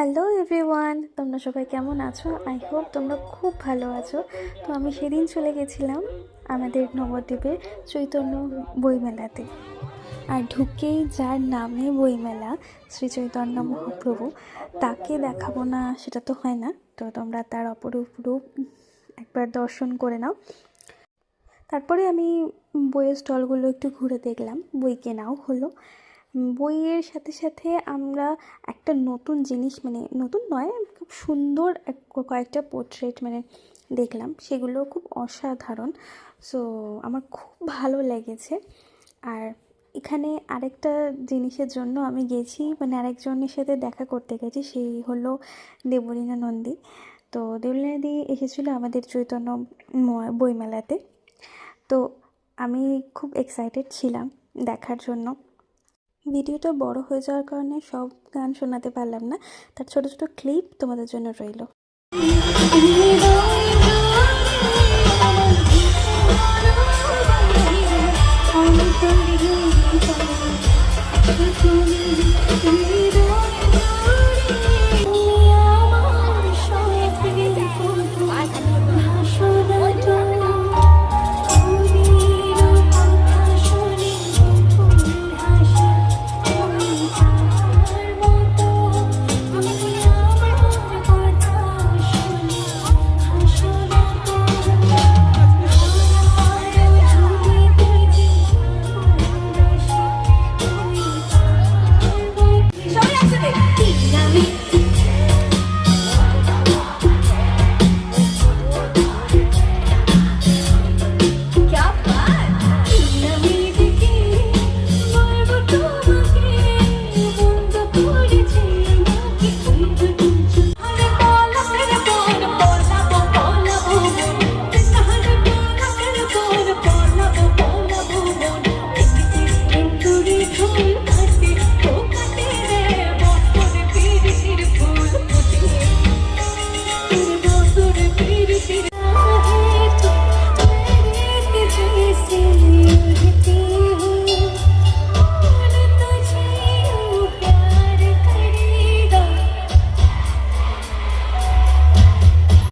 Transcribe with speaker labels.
Speaker 1: Hello everyone, তোমরা সবাই কেমন আছো? আই হোপ তোমরা খুব ভালো আছো। তো আমি সেদিন চলে গেছিলাম আমাদের নবদ্বীপের চৈতন্য বইমেলাতে। আর ঢুকেই যার নামে বইমেলা, শ্রী চৈতন্য মহাপ্রভু, তাকে দেখাবো না সেটা তো হয় না। তো তোমরা তার অপরূপ রূপ একবার দর্শন করে নাও। তারপরে আমি বইয়ের স্টলগুলো একটু ঘুরে দেখলাম, বই কেনাও হলো। বইয়ের সাথে সাথে আমরা একটা নতুন জিনিস, মানে নতুন নয়, খুব সুন্দর কয়েকটা পোর্ট্রেট দেখলাম, সেগুলো খুব অসাধারণ। সো আমার খুব ভালো লেগেছে। আর এখানে আরেকটা জিনিসের জন্য আমি গেছি, আরেকজনের সাথে দেখা করতে গেছি, সেই হলো দেবলীনা নন্দী। তো দেবলীনা দি এসেছিলো আমাদের চৈতন্য বইমেলাতে। তো আমি খুব এক্সাইটেড ছিলাম দেখার জন্য। ভিডিওটা বড় হয়ে যাওয়ার কারণে সব গান শোনাতে পারলাম না, তার ছোট ছোট ক্লিপ তোমাদের জন্য রইল।